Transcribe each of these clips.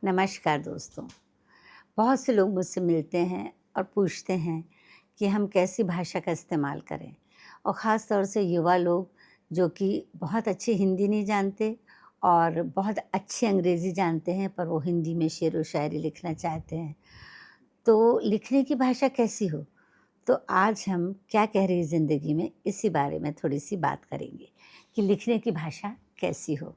नमस्कार दोस्तों। बहुत से लोग मुझसे मिलते हैं और पूछते हैं कि हम कैसी भाषा का इस्तेमाल करें, और ख़ास तौर से युवा लोग जो कि बहुत अच्छी हिंदी नहीं जानते और बहुत अच्छी अंग्रेज़ी जानते हैं, पर वो हिंदी में शेर व शायरी लिखना चाहते हैं। तो लिखने की भाषा कैसी हो? तो आज हम क्या कह रही ज़िंदगी में, इसी बारे में थोड़ी-सी बात करेंगे कि लिखने की भाषा कैसी हो।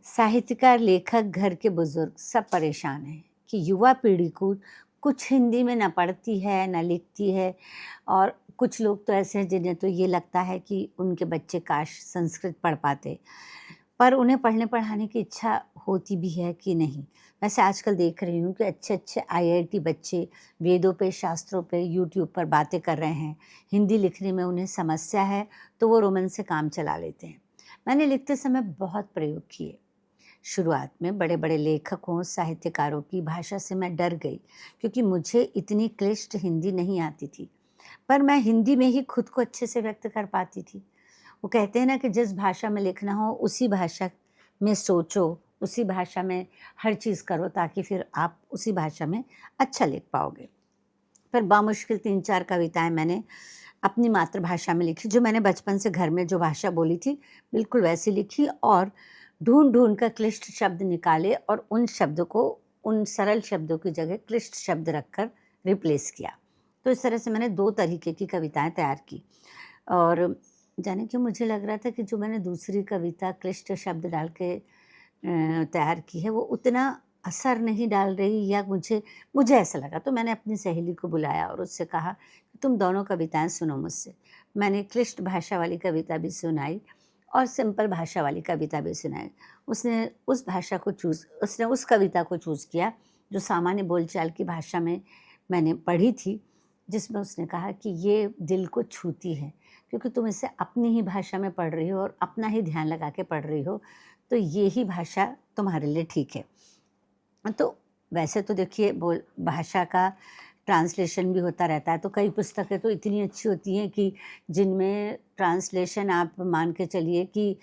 साहित्यकार, लेखक, घर के बुज़ुर्ग सब परेशान हैं कि युवा पीढ़ी को कुछ हिंदी में ना पढ़ती है, ना लिखती है, और कुछ लोग तो ऐसे हैं जिन्हें तो ये लगता है कि उनके बच्चे काश संस्कृत पढ़ पाते, पर उन्हें पढ़ने-पढ़ाने की इच्छा होती भी है कि नहीं। वैसे आजकल देख रही हूँ कि अच्छे-अच्छे आईआईटी बच्चे वेदों पे, शास्त्रों पे, यूट्यूब पर बातें कर रहे हैं। हिंदी लिखने में उन्हें समस्या है, तो वो रोमन से काम चला लेते हैं। मैंने लिखते समय बहुत प्रयोग किए। शुरुआत में बड़े-बड़े लेखकों, साहित्यकारों की भाषा से मैं डर गई, क्योंकि मुझे इतनी क्लिष्ट हिंदी नहीं आती थी। पर मैं हिंदी में ही खुद को अच्छे से व्यक्त कर पाती थी। वो कहते हैं ना कि जिस भाषा में लिखना हो उसी भाषा में सोचो, उसी भाषा में हर चीज़ करो, ताकि फिर आप उसी भाषा में अच्छा लिख पाओगे। पर बामुश्किल 3-4 कविताएँ मैंने अपनी मातृभाषा में लिखी, जो मैंने बचपन से घर में जो भाषा बोली थी, बिल्कुल वैसी लिखी, और ढूँढ-ढूँढ कर क्लिष्ट शब्द निकाले और उन शब्दों को, उन सरल शब्दों की जगह क्लिष्ट शब्द रखकर रिप्लेस किया। तो इस तरह से मैंने 2 तरीके की कविताएँ तैयार की, और जाने क्यों मुझे लग रहा था कि जो मैंने दूसरी कविता क्लिष्ट शब्द डाल के तैयार की है, वो उतना असर नहीं डाल रही, या मुझे ऐसा लगा। तो मैंने अपनी सहेली को बुलाया और उससे कहा कि तुम दोनों कविताएँ सुनो मुझसे। मैंने क्लिष्ट भाषा वाली कविता भी सुनाई और सिंपल भाषा वाली कविता भी सुनाई। उसने उस कविता को चूज़ किया जो सामान्य बोलचाल की भाषा में मैंने पढ़ी थी, जिसमें उसने कहा कि ये दिल को छूती है, क्योंकि तुम इसे अपनी ही भाषा में पढ़ रही हो और अपना ही ध्यान लगा के पढ़ रही हो, तो ये ही भाषा तुम्हारे लिए ठीक है। तो वैसे तो देखिए, बोल भाषा का ट्रांसलेशन भी होता रहता है, तो कई पुस्तकें तो इतनी अच्छी होती हैं कि जिनमें ट्रांसलेशन आप मान के चलिए कि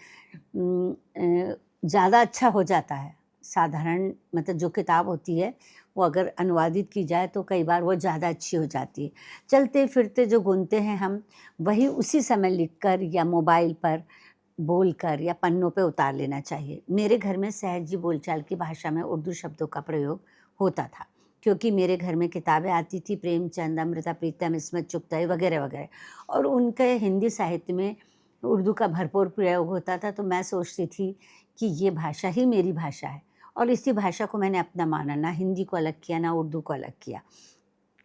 ज़्यादा अच्छा हो जाता है। साधारण मतलब जो किताब होती है, वो अगर अनुवादित की जाए तो कई बार वो ज़्यादा अच्छी हो जाती है। चलते-फिरते जो बुनते हैं हम, वही उसी समय लिखकर या मोबाइल पर बोलकर या पन्नों पे उतार लेना चाहिए। मेरे घर में सहज बोलचाल की भाषा में उर्दू शब्दों का प्रयोग होता था, क्योंकि मेरे घर में किताबें आती थी, प्रेमचंद, अमृता प्रीतम, इस्मत चुगताई वगैरह-वगैरह, और उनके हिंदी साहित्य में उर्दू का भरपूर प्रयोग होता था। तो मैं सोचती थी कि ये भाषा ही मेरी भाषा है, और इसी भाषा को मैंने अपना माना, ना हिंदी को अलग किया, ना उर्दू को अलग किया।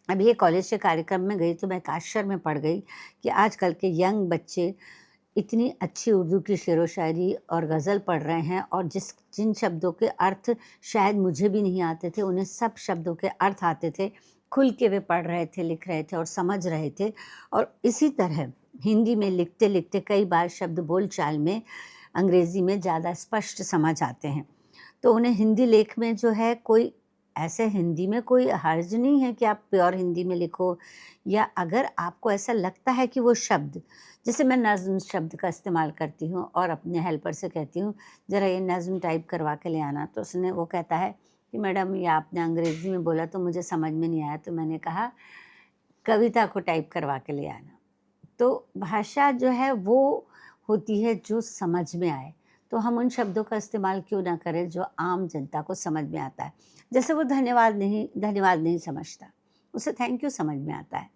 अब ये कॉलेज के कार्यक्रम में गई तो मैं एक आश्चर्य में पड़ गई कि आजकल के यंग बच्चे इतनी अच्छी उर्दू की शेरो व शायरी और गज़ल पढ़ रहे हैं, और जिन शब्दों के अर्थ शायद मुझे भी नहीं आते थे, उन्हें सब शब्दों के अर्थ आते थे। खुल के वे पढ़ रहे थे, लिख रहे थे और समझ रहे थे। और इसी तरह हिंदी में लिखते-लिखते कई बार शब्द बोलचाल में अंग्रेज़ी में ज़्यादा स्पष्ट समझ आते हैं। तो उन्हें हिंदी लेख में जो है, कोई ऐसे हिंदी में कोई हर्ज नहीं है कि आप प्योर हिंदी में लिखो, या अगर आपको ऐसा लगता है कि वो शब्द, जैसे मैं नज़्म शब्द का इस्तेमाल करती हूँ और अपने हेल्पर से कहती हूँ ज़रा ये नज़्म टाइप करवा के ले आना, तो वो कहता है कि मैडम ये आपने अंग्रेज़ी में बोला तो मुझे समझ में नहीं आया। तो मैंने कहा कविता को टाइप करवा के ले आना। तो भाषा जो है वो होती है जो समझ में आए, तो हम उन शब्दों का इस्तेमाल क्यों ना करें जो आम जनता को समझ में आता है। जैसे वो धन्यवाद नहीं समझता, उसे थैंक यू समझ में आता है।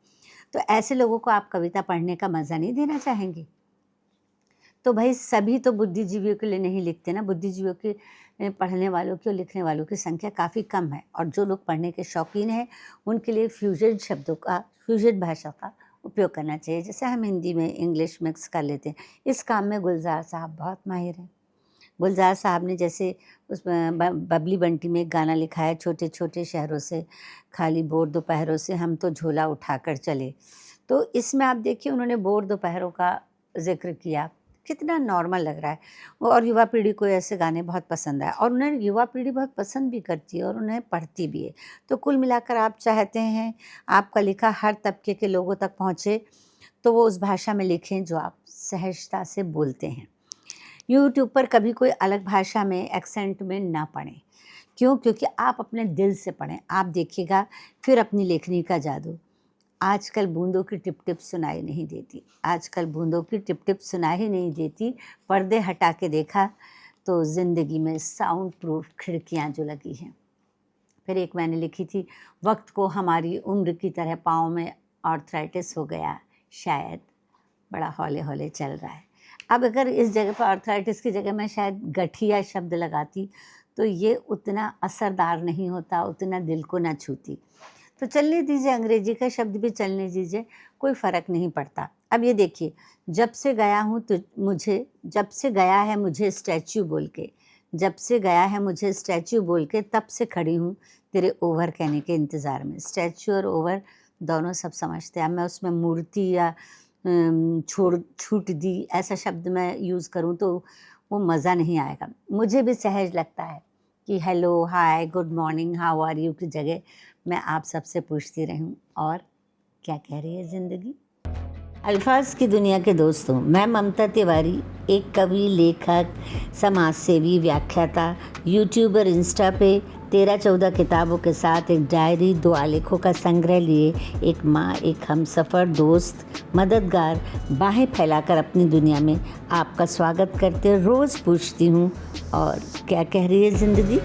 तो ऐसे लोगों को आप कविता पढ़ने का मज़ा नहीं देना चाहेंगे? तो भाई सभी तो बुद्धिजीवियों के लिए नहीं लिखते ना, बुद्धिजीवियों के पढ़ने वालों की और लिखने वालों की संख्या काफ़ी कम है, और जो लोग पढ़ने के शौकीन हैं उनके लिए फ्यूज़न भाषा का उपयोग करना चाहिए। जैसे हम हिंदी में इंग्लिश मिक्स कर लेते हैं, इस काम में गुलज़ार साहब बहुत माहिर हैं। गुलज़ार साहब ने जैसे उसमें बबली बंटी में एक गाना लिखा है, छोटे-छोटे शहरों से खाली बोर दोपहरों से हम तो झोला उठाकर चले। तो इसमें आप देखिए उन्होंने बोर दोपहरों का ज़िक्र किया, कितना नॉर्मल लग रहा है। और युवा पीढ़ी को ऐसे गाने बहुत पसंद आए, और उन्हें युवा पीढ़ी बहुत पसंद भी करती है और उन्हें पढ़ती भी है। तो कुल मिलाकर आप चाहते हैं आपका लिखा हर तबके के लोगों तक पहुँचे, तो वो उस भाषा में लिखें जो आप सहजता से बोलते हैं। यूट्यूब पर कभी कोई अलग भाषा में एक्सेंट में ना पढ़ें, क्यों? क्योंकि आप अपने दिल से पढ़ें, आप देखिएगा फिर अपनी लेखनी का जादू। आजकल बूंदों की टिप-टिप सुनाई नहीं देती, आजकल बूंदों की टिप-टिप सुनाई ही नहीं देती। पर्दे हटा के देखा तो ज़िंदगी में साउंड प्रूफ खिड़कियाँ जो लगी हैं। फिर एक मैंने लिखी थी, वक्त को हमारी उम्र की तरह पाँव में आर्थराइटिस हो गया, शायद बड़ा हौले-हौले चल रहा है। अब अगर इस जगह पर आर्थराइटिस की जगह मैं शायद गठिया शब्द लगाती तो ये उतना असरदार नहीं होता, उतना दिल को ना छूती। तो चलने दीजिए, अंग्रेजी का शब्द भी चलने दीजिए, कोई फ़र्क नहीं पड़ता। अब ये देखिए, जब से गया है मुझे स्टैच्यू बोल के, जब से गया है मुझे स्टैच्यू बोल के, तब से खड़ी हूँ तेरे ओवर कहने के इंतज़ार में। स्टैच्यू और ओवर दोनों सब समझते हैं। अब मैं उसमें मूर्ति या छूट दी ऐसा शब्द मैं यूज़ करूँ तो वो मज़ा नहीं आएगा। मुझे भी सहज लगता है कि hello, hi, good morning, how are you की जगह मैं आप सबसे पूछती रहूं और क्या कह रही है ज़िंदगी। अल्फाज की दुनिया के दोस्तों, मैं ममता तिवारी, एक कवि, लेखक, समाज सेवी, व्याख्याता, यूट्यूबर, इंस्टा पे 13-14 किताबों के साथ एक डायरी, 2 आलेखों का संग्रह लिए एक माँ, एक हमसफ़र, दोस्त, मददगार, बाहें फैलाकर अपनी दुनिया में आपका स्वागत करते रोज़ पूछती हूँ और क्या कह रही है ज़िंदगी।